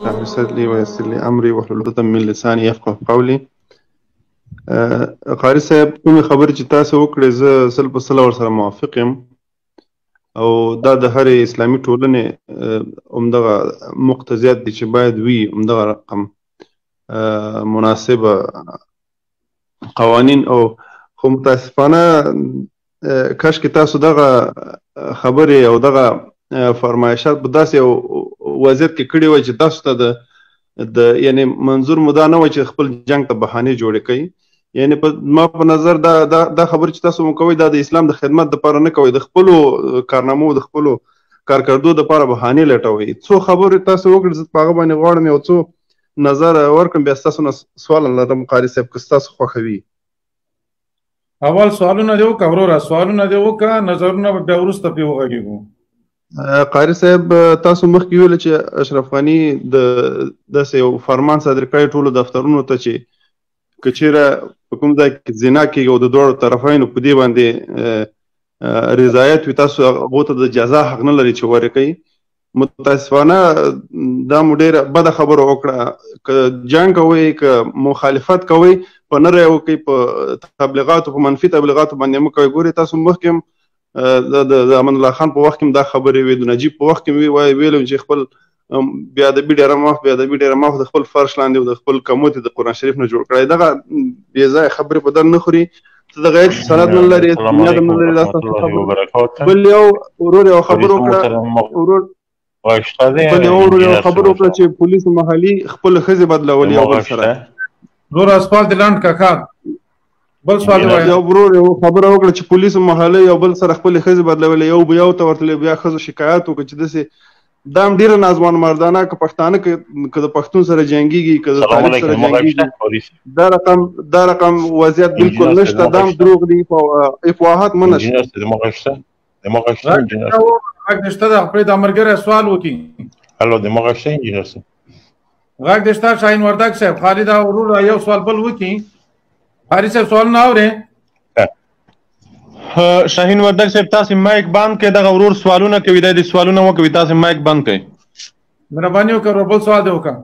يسر لي ويسر لي أمري واحلل عقدة من لساني يفقه قولي. قاري صاحب کومې خبرې چې تاسو وکړې زه سل په سله ورسره موافق یم او دا د هرې اسلامي ټولنې همدغه مقتضیات دي چې باید وي همدغه رقم مناسبه قوانین او خو متاسفانه کاشکې تاسو دغه خبرې او دغه فرمایشات په داسې یو وضعیت کې کړي وای چې تاسو ته د یعنی منظور مو دا نه وای چې خپل جنګ ته بهانې جوړې کوي. یعنی ما په نظر دا خبر چې تاسو مو کوئ دا د اسلام د خدمت دپاره نه کوئ، د خپلو کارنامو د خپلو کارکردو دپاره بهانې لټوئ. څو خبرې تاسو وکړې زه په هغه باندې غواړم یو څو نظر ورکړم، بیا ستاسو نه سوال لرم قاري صاحب که ستاسو خوښوي. اول سوالونه دې وکړه وروره، سوالونه دې وکړه، نظرونه به بیا وروسته پرې وغږېږو. قاري صاحب تاسو مخکې ویل چې اشرف غني داسې یو فرمان صادر کړی ټولو دفترونو ته چې که چېرې په کوم ځای کې زنا کېږي او د دواړو طرفینو په دې باندې رضایت وي تاسو هغو ته د جزا حق نه لري چې ورکوي. متاسفانه دا مو ډېره بده خبره وکړه، که جنګ کوئ که مخالفت کوئ په نره یې وکئ، په تبلیغاتو په منفي تبلیغاتو باندې مه کوئ. ګورئ تاسو مخکې هم د امان الله خان په وخت کې دا خبرې وې، د نجیب په وخت کې ویلو چې خپل بیا د ډېره مخ د خپل فرش لاندې او د خپل کموت د قرآن شریف نه جوړ کړی. دغه بې ځایه خبرې په در نه خوري، ته د غیر سند نه لرې، بنیاد هم نه لرې. دا ستاسو خبره. بل یو ورور یو خبر وکړه چې پولیسو محلي خپل ښځې بدلولي یو بل سره. ورور اسپال د لاند کاکا بل سوال وایي. یو ورور یو خبره وکړه چې پولیسو محلي یو بل سره خپلې ښځې بدلولې، یو به یو ته ورتللی، بیا ښځو شکایت وکړه چې داسې دا هم ډېره نازوان مردانه که پښتانه که د پښتون سره جنګېږي که د طالب سره جنګېږي دا رقم وضعیت بالکل نشته. دا هم دروغ دي، افواهات مه نشته. غږ دې شته ده خپلې د ملګری سوال وکړي. غږ دې شته شاهین وردګ صاحب، خالد ورور یو سوال بل وکړي. قاري صاحب سوال نه اورې؟ شاهین وردګ صاحب تاسې مایک بند کړئ، دغه ورور سوالونه کوي، دی سوالونه وکوي، تاسې مایک بند کړئ. مهرباني وکړه بل سوال دې وکړه.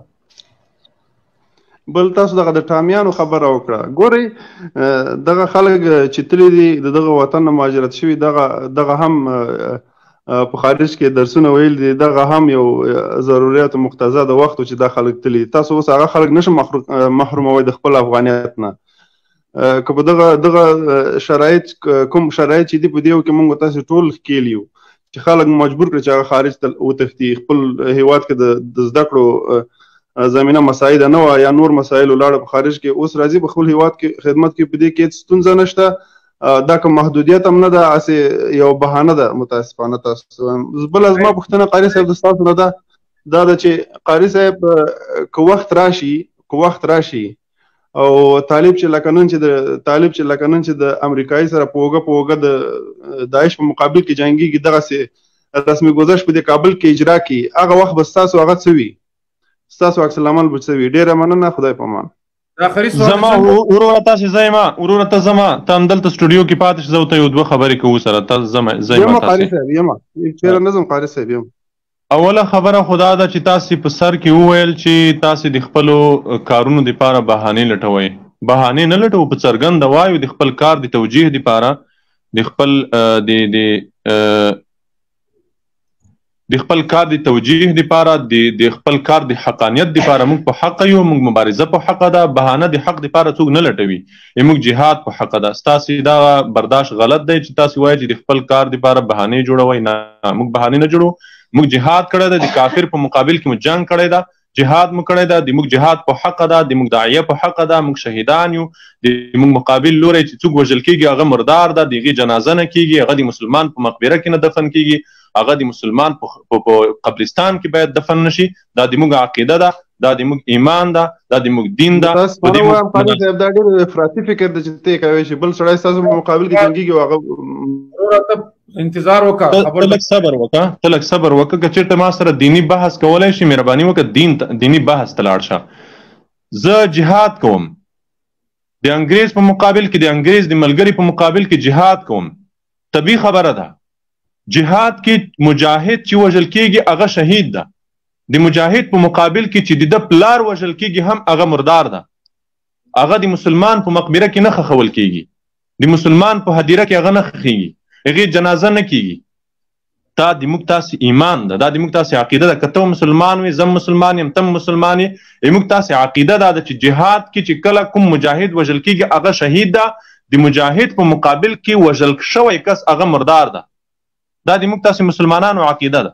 بل تاسو دغه د ټامیانو خبره وکړه. ګورئ دغه خلک چې تللي دي د دغه وطن نه مهاجرت شوي، دغه هم په خارج کې درسونه ویل دي، دغه هم یو ضرورت مقتضا د وخت چې دا خلک تللي. تاسو اوس هغه خلک نشئ محروموئ د خپل افغانیت نه. که په دغه شرایط کوم شرایط چې دي په دې کې موږ تاسو ټول ښکېل یو چې خلک مجبور کړي چې هغه خارج ته وتښتي، خپل هیواد کې د زده کړو زمینه مساعده نه وه یا نور مسایل ولاړه په خارج کې، اوس راځي په خپل هیواد کې خدمت کې، په دې کې هېڅ ستونزه نشته. دا که محدودیت هم نه ده، هسې یو بهانه ده متاسفانه. تاسو بله زما پوښتنه قاري صاحب د ستاسو نه ده چې قاري صاحب که وخت راشي او طالب چې لکه نن چې د امریکایي سره په اوږه د داعش په مقابل کې جنګېږي، دغسې رسمي ګذشت په دې کابل کې اجرا کړي، هغه وخت به ستاسو هغه څه وي؟ ستاسو عکس العمل به څه وي؟ ډېره مننه، خدای په امان. زما وروره تاسې ځئ ما وروره ته ځه ما ته همدلته سټوډیو کې پاتې شه، زه ورته یو دوه خبرې کوو سره. ته ځئ ما قاري صاحب یم چېرې نه ځم قاري صاحب یم. اوله خبره خدا ده چې تاسې په سر کې وویل چې تاسې د خپلو کارونو دپاره بهانې لټوئ. بهانې نه لټوو، په څرګنده وایو د خپل کار د توجیه دپاره، د خپل کار د توجیه دپاره، د خپل کار د حقانیت دپاره موږ په حقه یو، موږ مبارزه په حقه ده. بهانه د حق دپاره څوک نه لټوي، موږ جهاد په حقه ده. ستاسې دا برداشت غلط دی چې تاسې وایئ چې د خپل کار دپاره بهانې جوړوئ. نه، موږ بهانې نه جوړو، موږ جهاد کړی ده، د کافر په مقابل کې مو جنګ کړی ده، جهاد مو کړی ده، د موږ جهاد په حقه ده، د موږ داعیه په حقه ده، موږ شهیدان یو. د موږ مقابل لوری چې څوک وژل کېږي هغه مردار ده، د هغې جنازه نه کېږي، هغه د مسلمان په مقبره کې نه دفن کېږي، هغه د مسلمان په قبرستان کې باید دفن نشي. دا د موږ عقیده ده، دا د موږ ایمان ده، دا د موږ دین ده. دا ډېر افراطي فکر دی چې ته یې کوې چې بل سړی ستاسو په مقابل کې جنګېږي او هغه انتظار وکړه. ته لږ صبر وکړه. که چېرته ما سره دیني بحث کولی شي، مهرباني وکړه دیني بحث ته لاړ شه. زه جهاد کوم د انګریز په مقابل کې، د انګریز د ملګري په مقابل کې جهاد کوم. طبیعي خبره ده. جهاد کې مجاهد چې وژل کېږي هغه شهید ده. د مجاهد په مقابل کې چې د پلار وژل کېږي هم هغه مردار ده، هغه د مسلمان په مقبره کې نه خښول کېږي، د مسلمان په هدیره کې هغه نه خښېږي، هغې جنازه نه کېږي. دا د موږ تاسې ایمان ده، دا د موږ تاسې عقیده ده. که ته مسلمان وي، زه مسلمان یم، ته مسلمان یې، موږ تاسې عقیده دا ده چې جهاد کې چې کله کوم مجاهد وژل کېږي هغه شهید ده، د مجاهد په مقابل کې وژل شوی کس هغه مردار ده. دا د موږ تاسې مسلمانانو عقیده ده.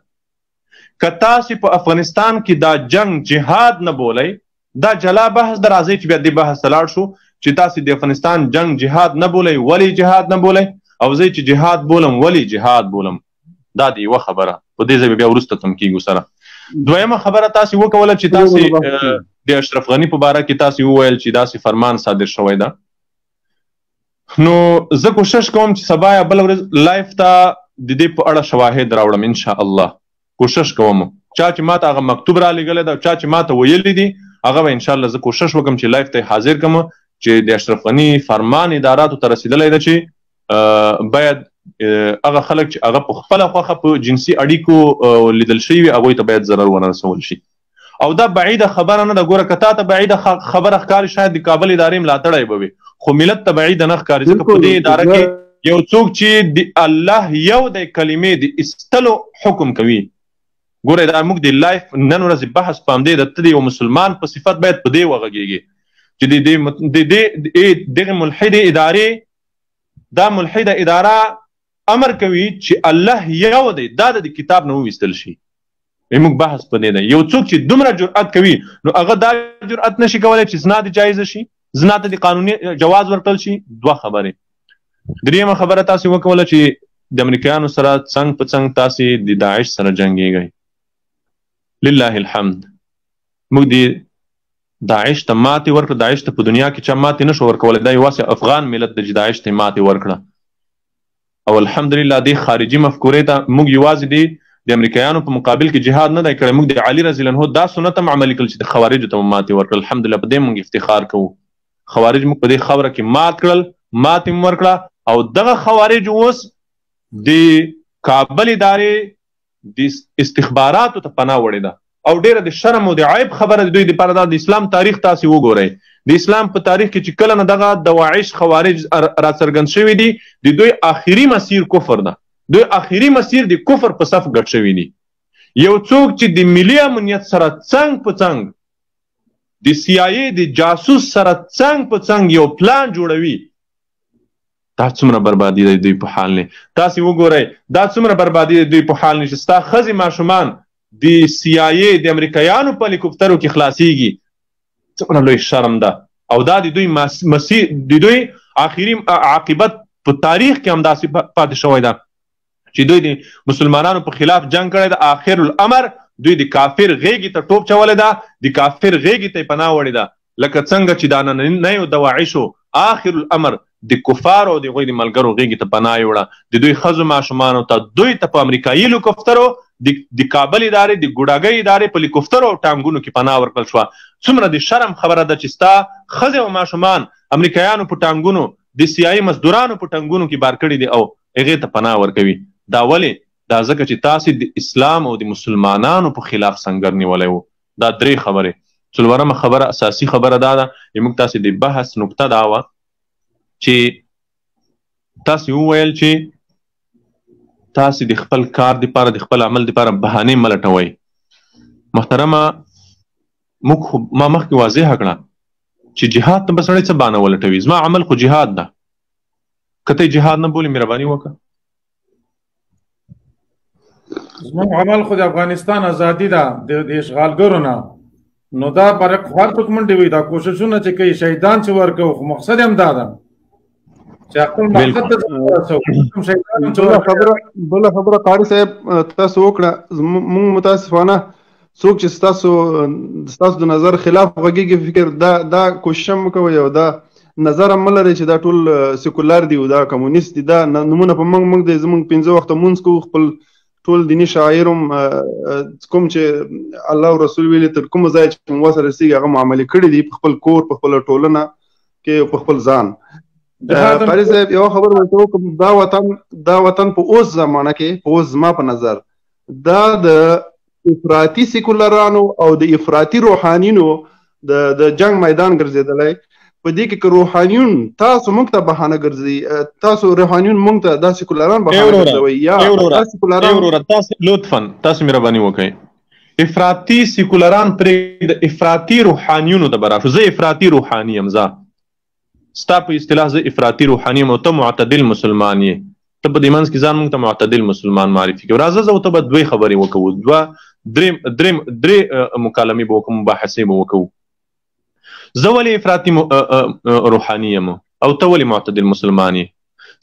که تاسې په افغانستان کې دا جنگ جهاد نه بولئ، دا جلا بحث ده، راځئ چې بیا دې بحث ته لاړ شو چې تاسې د افغانستان جنگ جهاد نه بولئ، ولې جهاد نه بولئ، او زه چې جهاد بولم ولې جهاد بولم. دا د یوه خبره، په دې ځای بیا وروسته تم کېږو سره. دویمه خبره تاسې وکوله چې تاسې د اشرف غني په باره کې تاسې وویل چې داسې فرمان صادر شوی ده. نو زه کوشش کوم چې سبا یا بله ورځ لایف ته د دې په اړه شواهد راوړم انشاءالله. کوشش کوم چا چې ماته هغه مکتوب رالیږلی ده، چا چې ماته ویلی دي، هغه به انشاءالله زه کوشش وکړم چې لایف ته حاضر کړم چې د اشرف غني فرمان اداراتو ته رسېدلی ده چې باید هغه خلک چې هغه په خپله خوښه په جنسي اړیکو لیدل شوي وي هغوی ته باید ضرر ونه رسول شي. او دا بعیده خبره نه ده. ګوره که تا ته بعیده خبره ښکاري شاید د کابل ادارې ملاتړی به وي، خو ملت ته بعیده نه ښکاري، ځکه په دې اداره کې یو څوک چې د الله یو د کلمې د ایستلو حکم کوي. ګوره دا موږ د لایف نن ورځې بحث په همدې ده، ته د یو مسلمان په صفت باید په دې وغږېږي چې د دغې ملحدې ادارې، دا ملحده اداره امر کوي چې الله یو دی، دا د کتاب نه وویستل شي. موږ بحث په دې ده. یو څوک چې دومره جرأت کوي نو هغه دا جرأت نشي کولی چې زنا د جایزه شي، زنا ته د قانوني جواز ورکړل شي. دوه خبرې. دریمه خبره تاسې وکوله چې د امریکایانو سره څنګ په څنګ تاسې د داعش سره جنګېږئ. لله الحمد. موږ د داعش ته ماتې ورکړه. داعش ته په دنیا کې چا ماتې نشو ورکولی. دا یوازې افغان ملت د داعش ته ماتې ورکړه. او الحمدلله دې خارجي مفکورې ته موږ یوازې د امریکایانو په مقابل کې جهاد نه دی کړی، موږ د علي رضی الله عنه دا سنت هم عملي کړل چې د خوارجو ته ماتې ورکړل. الحمدلله په دې موږ افتخار کوو. خوارج موږ په دې خبره کې مات کړل، ماتې مو ورکړه. او دغه خوارج اوس د کابل ادارې د استخباراتو ته پناه وړې ده، او ډېره د شرم او د عیب خبره د دوی دپاره ده. د اسلام تاریخ تاسې وګورئ، د اسلام په تاریخ کې چې کله نه دغه دواعش خوارج راڅرګند شوي دي، د دوی آخري مسیر کفر ده. دوی آخري مسیر د کفر په صف ګډ شوي دي. یو څوک چې د ملي امنیت سره څنګ په څنګ د سی آی ای د جاسوس سره څنګ په څنګ یو پلان جوړوي، دا څومره بربادي دی دوی په حال نه. تاسې وګورئ دا څومره بربادي دی دوی په حال نه چې ستا ښځې ماشومان د سی آی ای د امریکایانو په هلیکوپټرو کې خلاصیږي. څومره لوی شرم ده. او دا د دوی مسیر، د دوی آخري عاقبت په تاریخ کې هم داسې پاتې شوی ده چې دوی د مسلمانانو په خلاف جنگ کړی ده. آخر الامر دوی د کافر غیږې ته ټوپ چولی ده، د کافر غیږې ته یې پناه وړې ده. لکه څنګه چې دا نننیو دواعشو آخر الامر د کفارو او د هغوی د ملګرو غیږې ته پناه یې وړه. د دوی ښځو ماشومانو ته دوی ته په امریکایي هلیکوپټرو د کابل ادارې د ګوډاګۍ ادارې په هلیکوپټرو او ټانګونو کې پناه ورکړل شوه. څومره د شرم خبره ده چې ستا ښځې او ماشومان امریکایانو په ټانګونو، د سی آی مزدورانو په ټانګونو کې بار کړي دي او هغې ته پناه ورکوي. دا ولې؟ دا ځکه چې تاسې د اسلام او د مسلمانانو په خلاف سنګر نیولی و. دا درې خبرې. څلورمه خبره، اساسي خبره دا ده چې موږ تاسې د بحث نقطه دا وه چې تاسې وویل چې تاسې د خپل کار دپاره، د خپل عمل دپاره بهانې مه لټوئ. محترمه، موږ ما مخکې واضحه کړه چې جهاد ته به سړی څه بهانه ولټوي. زما عمل خو جهاد ده. که ته جهاد نه بولې مهرباني وکړه. زموږ عمل خو د افغانستان ازادي ده د اشغالګرو نه. نو دا هر څوک منډې وي، دا کوششونه چې کوي شهیدان چې ورکوو، خو مقصد هم دا ده چې خپل مقصد ته. بله خبره قاري صاحب تاسو وکړه، موږ متاسفانه څوک چې ستاسو د نظر خلاف غږیږي فکر دا کوشش هم کوي او دا نظر هم مه لرئ چې دا ټول سیکولر دي او دا کمونیست دي. دا نمونه په موږ دی، زموږ 5 وخته مونځ کوو، خپل ټول دیني شاعر هم کوم چې الله او رسول ویلي تر کومه ځایه چې موږ سره رسېږي هغه معاملې کړي دي په خپل کور، په خپله ټولنه کې، په خپل ځان. قاري صاحب یوه خبره ورته وکړم، دا وطن په اوس زمانه کې، په اوس زما په نظر دا د افراطي سیکولرانو او د افراطي روحانینو د جنگ میدان ګرځېدلی. په دې کې که روحانیون تاسو موږ ته بهانه ګرځي، تاسو روحانیون موږ ته دا سیکولران بهانه ګرځوي یا سیکولران لطفا تاسو مهرباني وکړئ. افراطي سیکولران پرې د افراطي روحانیونو ته براشو. زه افراطي روحاني یم، زه ستا په اصطلاح زه افراطي روحاني یم او ته معتدل مسلمان یې. ته په دې منځ کې ځان موږ ته معتدل مسلمان معرفي کوي. راځه زه او ته به دوې خبرې وکړو، درې مکالمې به وکړو، مباحثې به وکړو. زه ولې افراطي روحاني یم او ته ولې معتدل مسلمان یې؟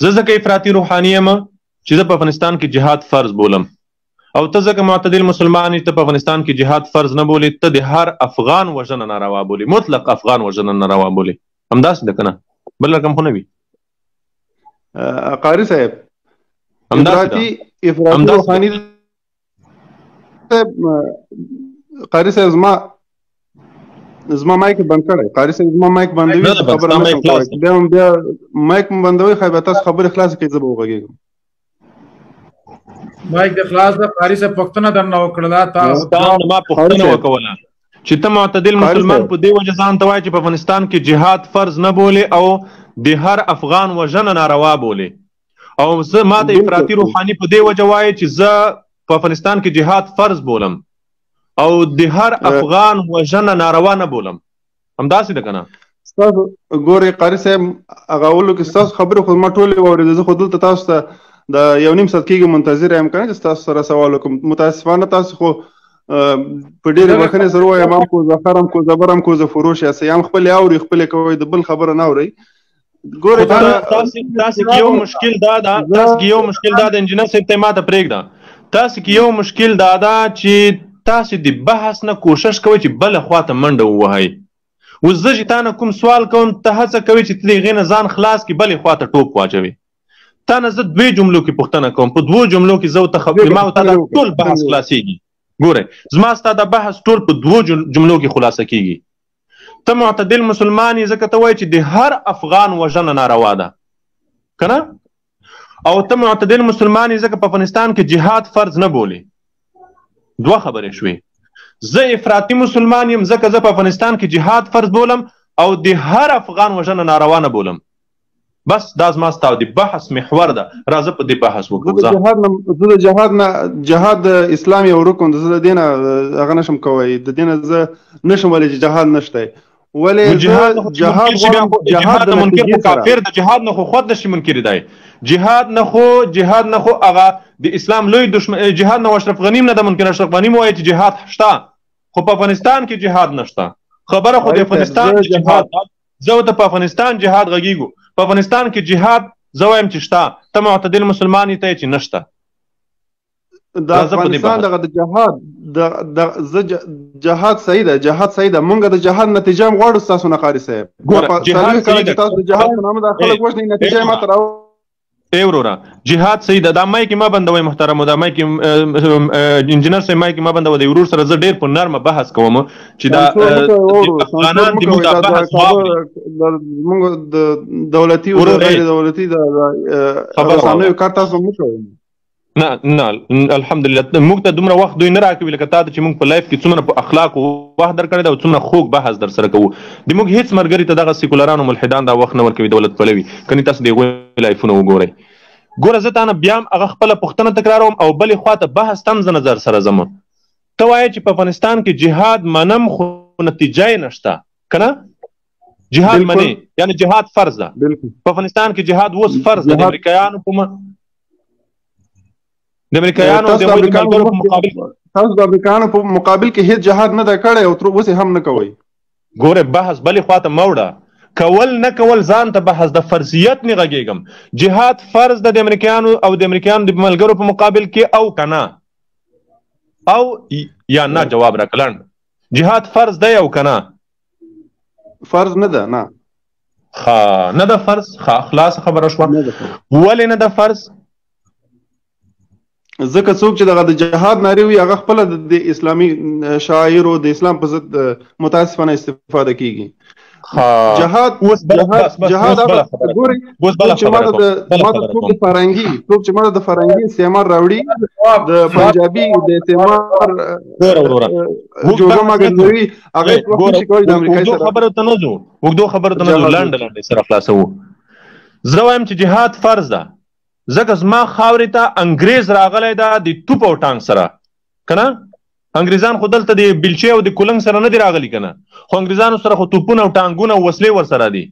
زه ځکه افراطي روحاني یم چې زه په افغانستان کې جهاد فرض بولم، او ته ځکه معتدل مسلمان یې ته په افغانستان کې جهاد فرض نه بولې، ته د هر افغان وژنه ناروا بولې، مطلق افغان وژنه ناروا بولې. همداسې ده که نه؟ بل رقم خو نه وي قاري صاحب. افراطي روحاني قاري صاحب زما مایک بند کړی. قاري صاحب زما مایک بندوي، خبره نه کوم کوي. بیا مایک بندوي، خو به تاسو خبره خلاص کړئ، زه به وغږیږم. مایک د خلاص ده. قاري صاحب پوښتنه درنه وکړله، تاسو ما پوښتنه وکوله چې ته معتدل مسلمان په دې وجه ځان ته وایي چې په افغانستان کې جهاد فرض نه بولې او د هر افغان وژنه ناروا بولې، او زه ما ته افراطي روحاني په دې وجه وایي چې زه په افغانستان کې جهاد فرض بولم او د هر افغان وژنه ناروا نه بولم. همداسې ده که نه؟ ستاسو ګورئ قاري صاحب، هغه اولو کې ستاسو خبرې خو ما ټولې واورېدې. زه خو دلته تاسو ته د یو نیم ساعت کېږي منتظر یم که نه چې تاسو سره سوال وکړم. متاسفانه تاسو خو په ډېرې بښنې سره ووایم هم کوزه خر هم کوزه بر هم کوزه فروش یاستئ، هم خپلې اورئ خپلې کوئ، د بل خبره نه اورئ. ګورئ تاسو کې یو مشکل دا ده، انجینر صاحب ته ماته پرېږده، تاسو کې یو مشکل دا ده چې تاسو د بحث نه کوشش کوئ چې بله خواته منډه ووهئ. اوس زه چې تا نه کوم سوال کوم، ته هڅه کوئ چې ته د هغې نه ځان خلاص کړي، بلې خواته ټوپ واچوي. تا نه زه دوې جملو کې پوښتنه کوم، په دوو جملو کې زه ما او تا دا ټول بحث خلاصېږي. ګورئ زما ستا دا بحث ټول په دوو جملو کې خلاصه کېږي. ته معتدل مسلمان یې ځکه ته وایې چې د هر افغان وژنه ناروا ده، که نه؟ او ته معتدل مسلمان یې ځکه په افغانستان کې جهاد فرض نه بولې. دوه خبرې شوې. زه افراطي مسلمان یم ځکه زه په افغانستان کې جهاد فرض بولم او د هر افغان وژنه ناروا نه بولم. بس دا زما ستا د بحث محور ده. راځه په دې بحث وکړو. زه د جهاد د اسلام یو رکن ده، زه د دې نه هغه نشم کوی، د دې نه زه نشم ویلی چې جهاد نشته. ولې جهاد نه منکر خو کافر ده، جهاد نه خو خود نشي منکر دی. جهاد نه خو هغه د اسلام لوی دشمن. جهاد نه اشرف غنی نه ده منکر. اشرف غنی وایي چې جهاد شته، خو په افغانستان کې جهاد نشته. خبره خو د افغانستان جهاد، زه ته په افغانستان جهاد غږیږو. په افغانستان کې جهاد زه وایم چې شته، ته معتدل مسلمان یې ته یې چې نشته. د افغانستان دغه د جهاد صحیح ده، جهاد صحیح ده. مونږ د جهاد نتیجه هم غواړو ستاسو نه قاري صاحب. تاسو د جهاد په نامه د خلک وژنئ، نتیجه یې ماته راوړئ. وروره جهاد صحیح ده. دا مایک ما بندوي محترمو، دا مایک انجینر صاحب مایک ما بندوي. د ورور سره زه ډېر په نرمه بحث کوم چې دا افغانان د موږ دا بحث واوري. موږ د دولتي او غیر دولتي د رسنیو کار تاسو مو کوئ. نه الحمدلله موږ ته دومره وخت دوی نه راکوي لکه تا ته چې موږ په لایف کې څومره په اخلاقو وخت درکړی دی او څومره خوږ بحث در سره کوو. د موږ هېڅ ملګري ته دغه سیکولران او ملحدان دا وخت نه ورکوي دولت پلوي. کنې تاسو د هغوی لایفونه وګورئ. ګوره زه تا نه بیا هم هغه خپله پوښتنه تکراروم او بلې خواته بحث ته هم زه نظر سره ځم. ته وایې چې په افغانستان کې جهاد منم خو نتیجه یې نشته، که نه؟ جهاد منې یعنې جهاد فرض ده. په افغانستان کې جهاد اوس فرض ده. د امریکایانو په تاسو د امریکایانو په مقابل کې هیڅ جهاد نه ده کړی او تر اوسه هم نه کوئ. ګوره بحث بلې خواته مه وړه. کول نه کول ځان ته بحث د فرضیت نه غږېږم. جهاد فرض ده د امریکایانو او د امریکایانو د ملګرو په مقابل کې، او که نه؟ او یا نه جواب راکړه لنډ. جهاد فرض ده او که نه؟ فرض نه ده. نه ده فرض. خلاص خبره شوه. ولې نه ده فرض؟ ځکه څوک چې دغه د جهاد نارې وي هغه خپله د اسلامي شاعرو د اسلام په ضد متاسفانه استفاده کیږي. جهاد ګوري چې ماته څوک د فرنګي استعمار راوړي د پنجابي د استعمار جوړه مګنوي هغه کوشش کوي د امریکای سره خبره ته نه ځو وګدو خبره ته نه ځو لاندې سره خلاصو زه وایم چې جهاد فرض ده ځکه زما خاورې ته انګریز راغلی ده د توپ او ټانک سره کنه انګریزان خو دلته د بلچې او د کولنګ سره نه دي راغلي کنه خو انګریزانو سره خو توپونه او ټانګونه او وسلې ورسره دي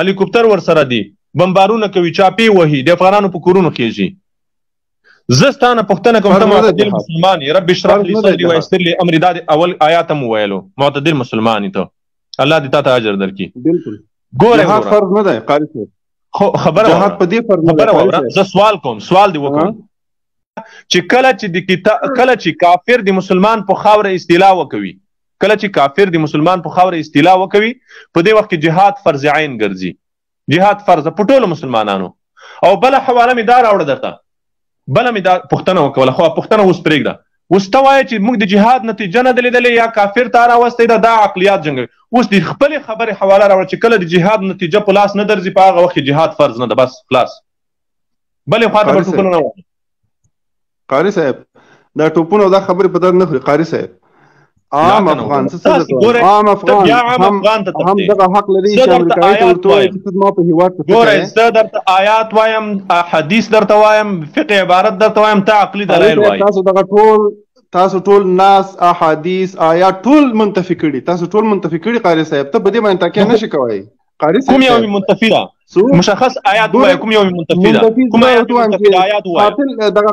هلیکوپټر ورسره دي بمبارونه کوي چاپی وهي د افغانانو په کورونو خېږي زه ستانه پوښتنه کوم ته معتدل مسلمان یې رب اشرح لي صدري ويسر لي امري دا اول آیات مو ویلو معتدل مسلمان ته الله دې تاسو اجر درکړي بالکل ګوره جهاد فرض نه دی قاری صاحب خو خبره جهاد په دې فرض نه دی زه سوال دی وکم چې کله چې کافر د مسلمان په خاوره استیلا وکوي په دې وخت کې جهاد فرض عین ګرځي جهاد فرض په ټولو مسلمانانو او بل حواله می دار اوړه درته بل می دا پښتنه وکوله خو پښتنه اوس پرېږده اوس ته وایې چې موږ د جهاد نتیجه نه لیدلې یا کافر ته راوستی دا عقلیات جنګوي اوس د خپلې خبرې حواله راوړه چې کله د جهاد نتیجه په لاس نه درځي په هغه وخت کې جهاد فرض نه ده بس خلاص بلې خواته به ټوپونه نه وایي قاری صاحب دا ټوپونه دا خبرې په در نه خوري قاری صاحب عام افغان عام افغان هم دغه حق لري چې امریکایي ته ورته وایي چې ما په هیواد کې ګوره زه درته آیات وایم حدیث درته وایم فقه عبارت درته وایم ته عقلي دلایل وایي تاسو ټول ناس احادیث آیات ټول منتفي کړي قاری صاحب ته په دې باندې تاکید نشي کوي قاری صاحب کوم یو منتفي ده مشخص آیات وایي کوم یو منتفي ده کوم آیات آیات وایي دغه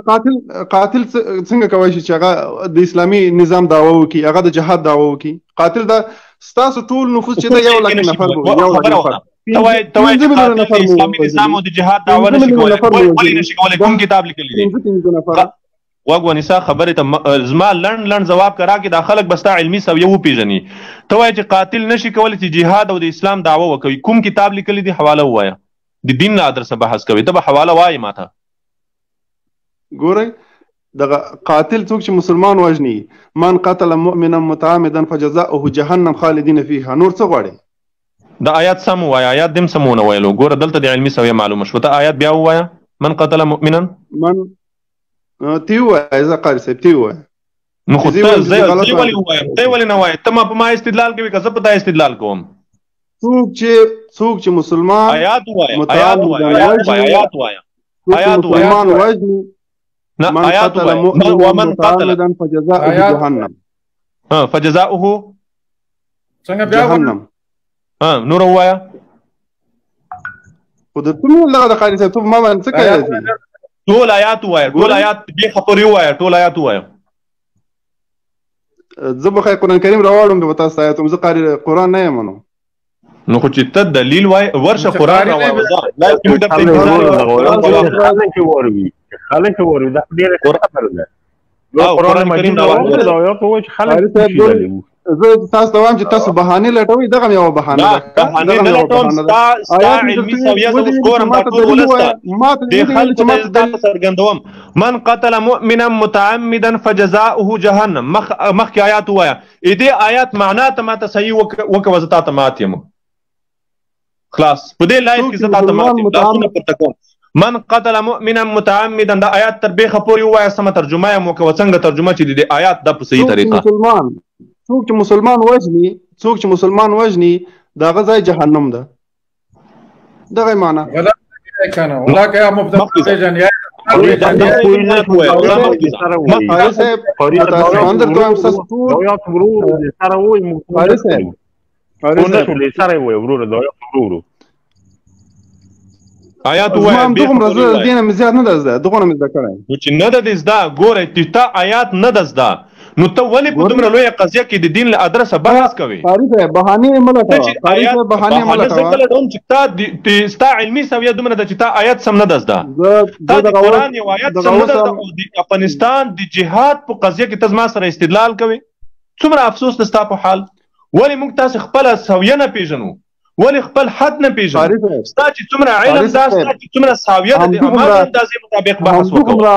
قاتل څنګه کوي چې هغه د اسلامي نظام دعوه وکي هغه د جهاد دعوه وکي قاتل دا ستاسو ټول نفوس چې دا 1 لک نفر توای اسلامي نظام او د جهاد دعوه نشي کولای ولې نشي کولای کوم کتاب لیکلی دی وګونیسا خبره ته زما لړن جواب کرا کې د خلک بستا علمي سویه و پیژني ته وای چې قاتل نشي کولای چې جهاد او د اسلام دعوه وکوي کوم کتاب لیکلی دی حواله وایا د دین له ادرسه بحث کوي ته به حواله وای ماته ګورئ دغه قاتل څوک چې مسلمان وژني من قتل مؤمنا متعمدا فجزاؤه جهنم خالدین فيها نور څه غواړي د آیات سم وایا آیات دم سمونه ویلو ګوره دلته د علمي سویه معلومه شو ته آیات بیا وایا من قتل مؤمنا من تیو اذا قاری صاحب تیو نو خو ته زه ولې وایم ته ولې نه وایې ته ما په ما استدلال کوي که زه په تا استدلال کوم څوک چې مسلمان آیات وایه مسلمان وجني آیات وایه ومن قتل فجزاؤه جهنم فجزاؤه څنګه بیا جهنم نور وایا خو د کوم الله د قاری صاحب ما باندې څه کوي ټول آیات وایه ټول آیات به خبرې وایه ټول آیات وایه زه به قرآن کریم راوړم به تاسو آیاتم زه قاری قرآن نه یم نو خو چې ته دلیل وایه ورشه قرآن راوړه لا کوم د خلک وروي دا ډیره خبره ده قرآن کریم راوړه دا یو څه چې خلک زه تاسو ته وایم چې تاسو بهانه لټوي دغه یو بهانه ده بهانه نه لټوم ستا علمي سویه زه اوس ګورم دا ټول ولسته د خلکو ته څرګندوم من قتل مؤمنا متعمدا فجزاؤه جهنم مخکې آیات ووایه دې آیات معنا ته ماته صحیح وکوه زه تاته مات یم خلاص په دې لایق کې زه تاته مات یم لاسونه پورته کوم من قتل مؤمنا متعمدا دا آیات تر بیخه پورې ووایه سمه ترجمه یې وکوه څنګه ترجمه چې د آیات دا په صحیح طریقه څوک چې مسلمان وژني دا غځای جهنم ده دغه معنا ولا که مبتدی جنیا آیات وایي دغه رزه دینه مزیات نه ده دغه نه ذکر چې نه ده زدا ګوره ته آیات نه ده زدا نو ته ولې په دومره لویه قضیه کې د دین له ادرسه بحث کوي قاری صاحب بهانه ته ستا علمي سویه دومره ده چې تا آیات سم نه ده زده تا د قرآن یو آیات سم نه ده او د افغانستان د جهاد په قضیه کې ته زما سره استدلال کوي څومره افسوس ده ستا په حال ولې موږ تاسې خپله سویه نه پېژنو ولې خپل حد نه پېژنو ستا چې څومره علم ده ستا چې څومره ساویه ده د هماغه اندازې مطابق بحث وکړو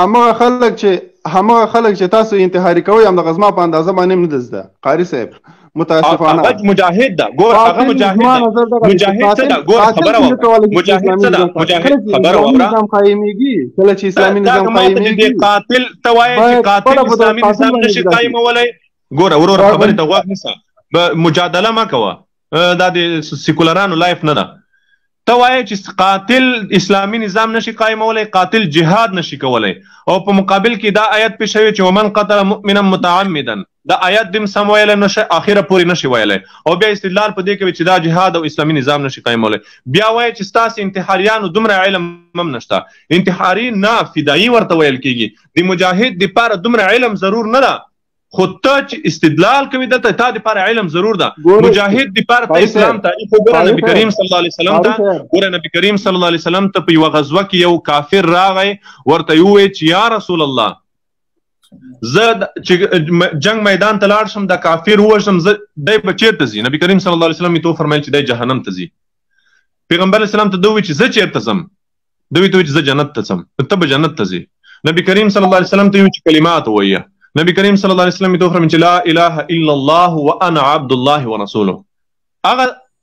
هماغه خلک چې همغه خلک چې تاسو انتحاري کوئ همدغه زما په اندازه باندې هم نه ده زده قاري صاحب متاسفانه هغه مجاهد ده ګور هغه مجاهد څه ده ګور خبره وکړه مجاهد څه ده مجاهد خبره وکړه نظام قایمېږي کله چې اسلامي نظام قایمېږي قاتل ته وایي چې قاتل اسلامي نظام نشي قایمولی ګوره ورور خبرې ته غوږ نیسه مجادله مه کوه دا د سیکولرانو لایف نه ده ته وایې چې قاتل اسلامي نظام نشي قایمولی قاتل جهاد نشي کولی او په مقابل کې دا آیت پیښ شوی چې ومن قتل مؤمنا متعمدا دا آیت دم سم ویلی نشي اخره پورې نشي ویلی او بیا استدلال په دې کوي چې دا جهاد او اسلامي نظام نشي قایمولی بیا وایي چې ستاسې انتحاریانو دومره علم هم نشته انتحاري نه فدایي ورته ویل کېږي د مجاهد دپاره دومره علم ضرور نه ده خو ته چې استدلال کوي دلته تا دپاره علم ضرور ده مجاهد دپاره ته اسلام تعریف وګوره نبي کریم صلی الله علیه وسلم ته ګوره نبي کریم صلی الله علیه وسلم ته په یوه غزوه کې یو کافر راغی ورته یې وویل چې یا رسول الله زه چې جنگ میدان ته لاړ شم د کافر ووژنم دی به چېرته ځي نبي کریم صلی الله علیه وسلم یې ته وفرمیل چې دی جهنم ته ځي پیغمبر علیه السلام ته ده وویل چې زه چېرته ځم ده ویې ته وویل چې زه جنت ته ځم ته به جنت ته ځې نبي کریم صلی الله علیه وسلم ته یې وویل چې کلمات ووایه نبی کریم صلی الله علیه وسلم تو فرمایي چې لا اله الا الله وانا عبد الله ورسوله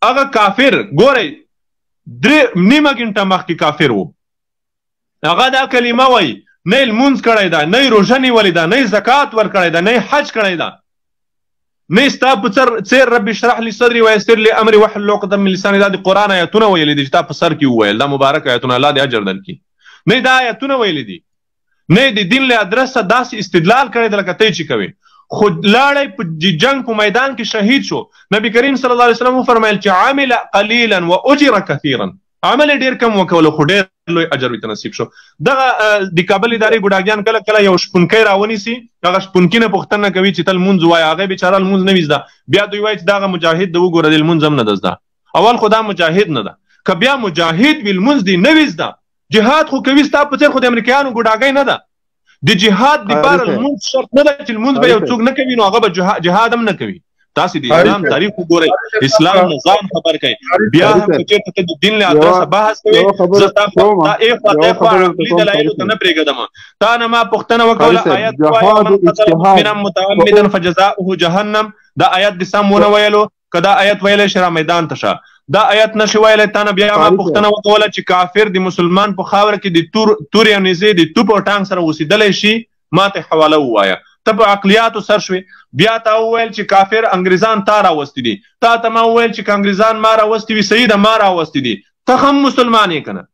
هغه کافر ګورئ نیمه ګنټه مخکې کافر و هغه دا کلمه وایي نه لمونځ کړی ده نه روژه نیولې ده نه زکات ورکړی ده نه حج کړی ده نه ستا په څېر رب اشرح لي صدري ويسر لي امري واحلل عقدة من لساني دا د قرآن آیتونه ویلي دي چې تا په سر کې وویل دا مبارک آیتونه الله دې اجر درکړي نه دا آیتونه ویلي دي نه د دین له ادرسه داسې استدلال کړی د لکه تی چې کوي خو لاړی په جنگ په میدان کې شهید شو نبی کریم صلی الله علیه وسلم وفرمیل چې عمل قلیلا واجر کثیرا عمل ډیر کم وکولو خو ډیر لوی اجر ورته نصیب شو دغه د کابل ادارې ګوډاګیان کله کله یو شپونکی راونیسي هغه شپونکي نه پوښتنه کوي چې تل لمونځ وایه هغه بیچاره لمونځ نه وي زده بیا دوی وایي چې دغه مجاهد د وګوره د لمونځ هم نه ده زده اول خو دا مجاهد نه ده که بیا مجاهد وي لمونځ دې نه وي زده جهاد خو کوي ستا په څېر خو د امریکایانو ګوډاګی نه ده د جهاد دپاره لمونځ شرط نه ده چې لمونځ به یو څوک نه کوي نو هغه به جهاد هم نه کوي تاسې د اسلام تاریخ وګورئ اسلام نظام خبر کوي بیا هم که چېرته ته د دین له ادرسه بحث کوې زه ستا ایخوا عقلي دلایلو ته نه پرېږدم تا نه ما پوښتنه وکړله آیت وایي من قتل مؤمنا متعمدا فجزاؤه جهنم دا آیت د سم ونه ویلو که دا آیت ویلی شي را میدان ته شه دا آیت نشي ویلی تا نه بیا ما پوښتنه وکوله چې کافر د مسلمان په خاوره کې د تورې او نیزې د توپ او ټانک سره اوسېدلی شي ما ته حواله ووایه ته په عقلیاتو سر شوې بیا تا وویل چې کافر انګریزان تا راوستي دي تا ته ما وویل چې که انګریزان ما راوستي وي صحیح ده ما راوستي دي ته هم مسلمان یې که نه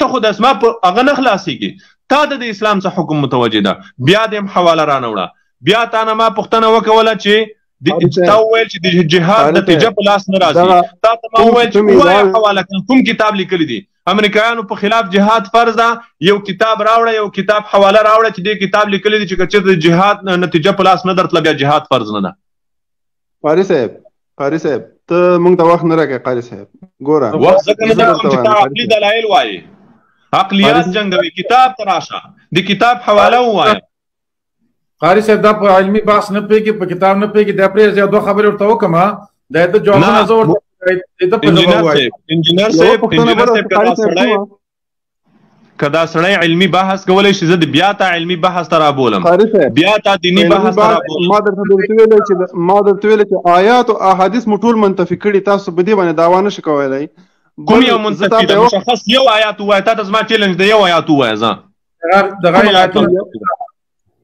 ته خو داسې ما په هغه نه خلاصېږي تا ته د اسلام څخه حکم متوجه ده بیا دې هم حواله رانه وړه بیا تا نه ما پوښتنه وکوله چې تا وویل چې د جهاد نتیجه په لاس نه راځي تا ته ما وویل چې ووایه حواله کړه کوم کتاب لیکلی دي امریکایانو په خلاف جهاد فرض ده یو کتاب راوړه یو کتاب حواله راوړه چې دې کتاب لیکلی دي چې که چېرته د جهاد نتیجه په لاس نه درتله بیا جهاد فرض نه ده قاري صاحب ته موږ ته وخت نه راکړې قاري صاحب ګوره وخت ځکه نه درکوم چې تا عقلي دلایل وایې عقلیات جنګوي کتاب ته راشه د کتاب حواله ووایه قاری صاحب دا په علمي بحث نه پوهېږي په کتاب نه پوهېږي دا پرېږدي دوه خبرې ورته وکړم دا د جوابونه زه ورته انجینر صاحب که دا سړی علمي بحث کولی شي زه د بیا تا علمي بحث ته رابولم بیا تا دیني بحث ته رابولم ما درته ویلې چې آیات او احادیث مو ټول منتفي کړي تاسو په دې باندې دعوا نشئ کولی کوم یو منتفي ده مشخص یو آیات ووایه تا ته زما چیلنج ده یو آیات ووایه زه دغه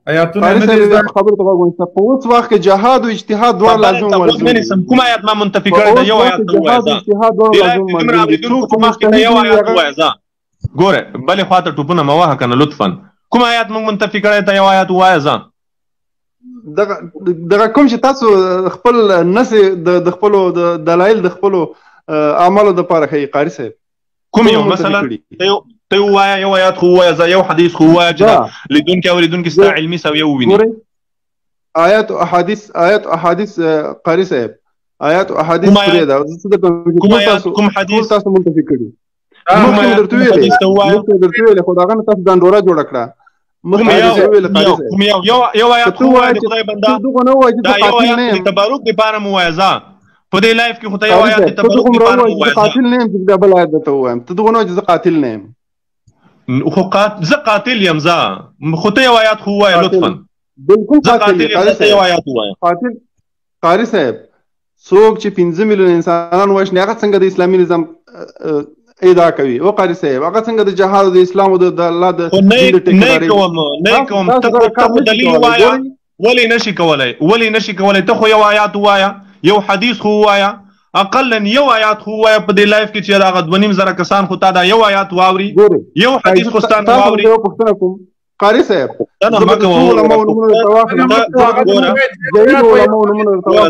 آیاتونه نه دي خبره ته وګورئ په اوس وخت کې جهاد او اجتهاد دواړه لازم ورزي کوم آیات ما منتفي کړی ده یو آیات ووایه زه یو آیات ووایه زه ګوره بلې خواته ټوپونه مه وهه که نه لطفا کوم آیات موږ منتفي کړی ته یو آیات ووایه زه دغه کوم چې تاسو خپل نسې د خپلو دلایل د خپلو اعمالو دپاره ښیي قاري صاحب کوم یو مثلا ته ووایه یو آیات خو ووایه زه یو حدیث خو ووایه چې لیدونکي اوریدونکي ستا علمي سویه وویني آیات او احادیث قاري صاحب آیات او احادیث پرېږده کوم حدیث تاسو منتفي کړي مخکې درته ویلې خو د هغه نه تاسو ډنډوره جوړه کړه کوم یو آیات خو ووایه د خدای بنده دا یو آیات د تبارک دپاره مو ووایه زه په دې لایف کې خو ته یو آیات د تبارک دپاره مو ووایه قاتل نه یم چې بل آیات درته ووایم ته دغه نه چې زه قاتل نه یم خو زه قاتل یم خو ته یو آیات خو ووایه لطفا بالکل زه قاتل یم زه ته یو آیات ووایه قاري صاحب څوک چې 15 میلیون انسانان وژني هغه څنګه د اسلامي نظام ادعا کوي او قاري صاحب هغه څنګه د جهاد او د اسلام او د الله د نه کوم ته دلیل ووایه ولې نشي کولای ته خو یو آیات ووایه یو حدیث خو ووایه اقلا یو آیات خو وایه په دې لایف کې چې هغه 2.5 کسان خو تا دا یو آیات واوري یو حدیث خو ستان واوري قاري صاحب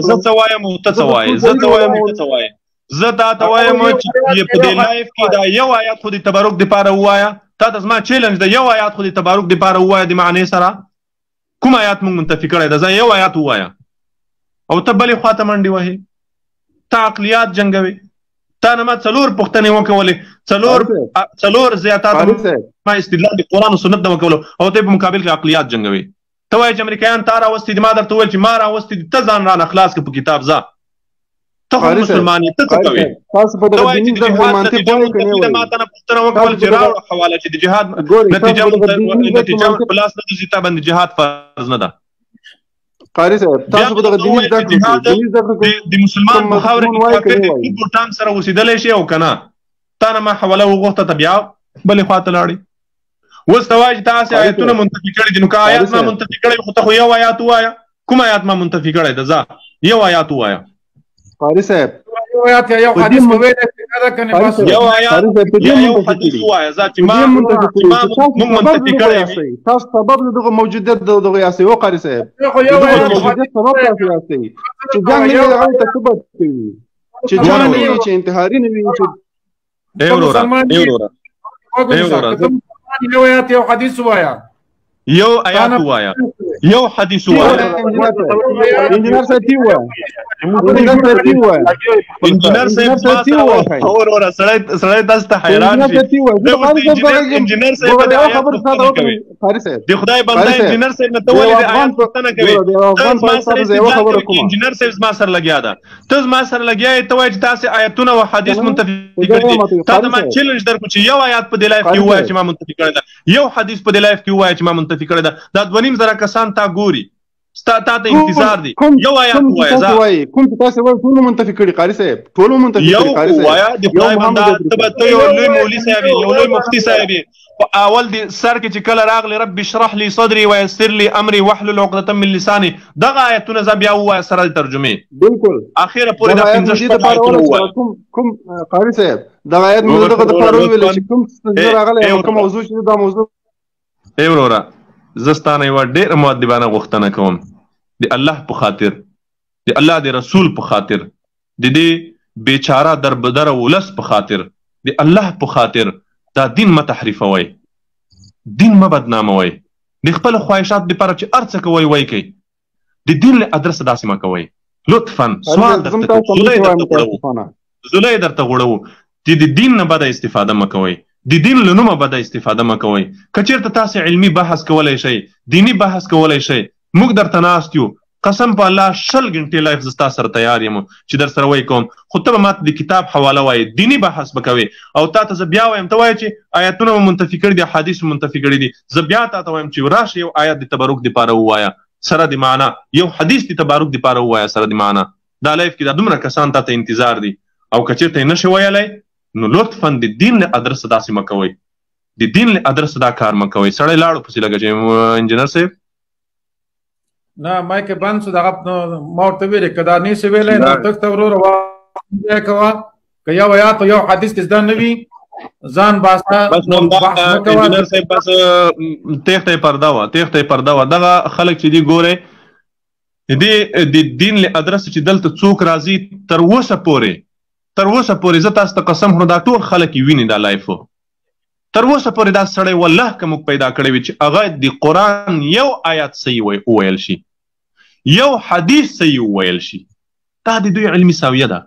زه څه وایم ته څه وایې زه دا ته وایم چې په دې لایف کې دا یو آیات خو د تبرک دپاره ووایه تا ته زما چیلنج د یو آیات خو د تبرک دپاره ووایه د معنی سره کوم آیات موږ منتفي کړی ده زه یو آیات ووایه او ته بلې خواته منډې وهې تا عقلیات جنګوي تا نه ما 4 پوښتنې وکولې 4 زیاتات ما استدلال د قرآن او سنت نه وکولو او ته په مقابل کې عقلیات جنګوي ته وایې چې امریکایان تا راوستي دي ما درته وویل چې ما راوستي دي ته ځان رانه خلاص کړه په کتاب ځه ته خو مسلمان یې ته څه کوې ته وایې چې د جهاد نتیجه منتفي ده ما ته نه پوښتنه وکول چې راوړه حواله چې د جهاد نتیجه په لاس نه درځي تا باندې جهاد فرض نه ده قاري صاحب تاسو به د دیني زده کړې د مسلمان په خاوره کې کافر د کفر ټانک سره اوسېدلی شي او که نه تا نه ما حواله وغوښته ته بیا بلې خواته لاړې اوس ته وایې چې تا هسې آیتونه منتفي کړي دي نو که آیات ما منتفي کړی خو ته خو یو آیات ووایه کوم آیات ما منتفي کړی ده ځه یو آیات ووایه قاري صاحب یو آیات یا یو حدیث یو آیات یا یو حدیث ووایه ځه چې ما موږ منتفي کړی تاسو سبب د دغه موجودیت د دغه یاستئ او قاري صاحب دغه موجودیت سبب تاسو یاستئ چې جنګ نه وي هغه ته ثبت کوي چې جنګ نه وي چې انتحاري نه وي چې یو آیات یو حدیث ووایه یو آیات ووایه یو حدیث ووایه انجینر صاحب وروره سړی تاسو ته حیران شي انجینر صاحب د آیات پوښتنه کوي د خدای بنده انجینر صاحب نه ته ولې د آیات پوښتنه کوي انجینر صاحب زما سره لګیا ده ته زما سره لګیا یې ته وایې چې تاسې آیتونه او حدیث منتفي کړي دي تا ته ما چیلنج درکړو چې یو آیات په دې لایف کې ووایه چې ما منتفي کړی ده یو حدیث په دې لایف کې ووایه چې ما منتفي کړی ده دا 2.5 کسان تا ګوري ستا ته انتظار دی یو آیات ووایه کوم چې تاسو وایي ټول منتفي کړي قاري صاحب ټول منتفي کړي قاري صاحب یو وایه د خدای بنده ته یو لوی مولوي صاحب یو لوی مفتي صاحب په اول د سر کې چې کله راغلی رب اشرح لي صدري ويسر لي امري واحلل عقدة من لساني دغه آیتونه زه بیا ووایه سره د ترجمې بالکل اخره پورې دا 15 آیتونه ووایه کوم قاري صاحب دغه آیت موږ دغه دپاره وویل چې کوم څه راغلی کوم موضوع چې دا موضوع ای وروره زه ستانه یوه ډېره مؤدبانه غوښتنه کوم د الله په خاطر د الله د رسول په خاطر د دې بیچاره دربدره ولس په خاطر د الله په خاطر دا دین مه تحریفوئ دین مه بدناموئ د خپلو خواهشاتو دپاره چې هر څه کوئ وایي کوئ د دین له ادرسه داسې مه کوئ لطفا سوال درته زولی درته غوړوو چې د دین نه بده استفاده مه کوئ د دین له نومه بده استفاده مه کوئ که چېرته تاسې علمي بحث کولی شئ دیني بحث کولی شئ موږ درته ناست یو قسم په الله 20 غنټې لایف زه ستا سره تیار یم چې در سره وایي کوم خو ته به ماته د کتاب حواله وایې دیني بحث به کوې او تا ته زه بیا وایم ته وایې چې آیتونه به منتفي کړي دي حدیث منتفي کړي دي زه بیا تا ته وایم چې راشه یو آیت د تبرک دپاره ووایه سره د معنا یو حدیث د تبرک دپاره ووایه سره د معنا دا لایف کې دا دومره کسان تا ته انتظار دي او که چېرته یې نشي ویلی نو لطفا د دین له ادرسه داسې مه کوئ د دین له ادرسه دا کار مه کوئ سړی لاړو پسې لګه چې انجینر صاحب نه مایک بند شو دغه ما ورته ویلې که دا نشي ویلی نو تخته وروره وایه کوه که یو آیات او یو حدیث کې زده نه وي ځان باسه انجینر صاحب بس تیښته یې پرده وه دغه خلک چې دي ګورئ د دین له ادرسه چې دلته څوک راځي تر اوسه پورې زه تاسو ته قسم خورم دا ټول خلک یې ویني دا لایف تر اوسه پورې دا سړی والله که موږ پیدا کړی وي چې هغه د قرآن یو آیات صحیح وویل شي یو حدیث صحیح وویل شي دا د دوی علمي ساویه ده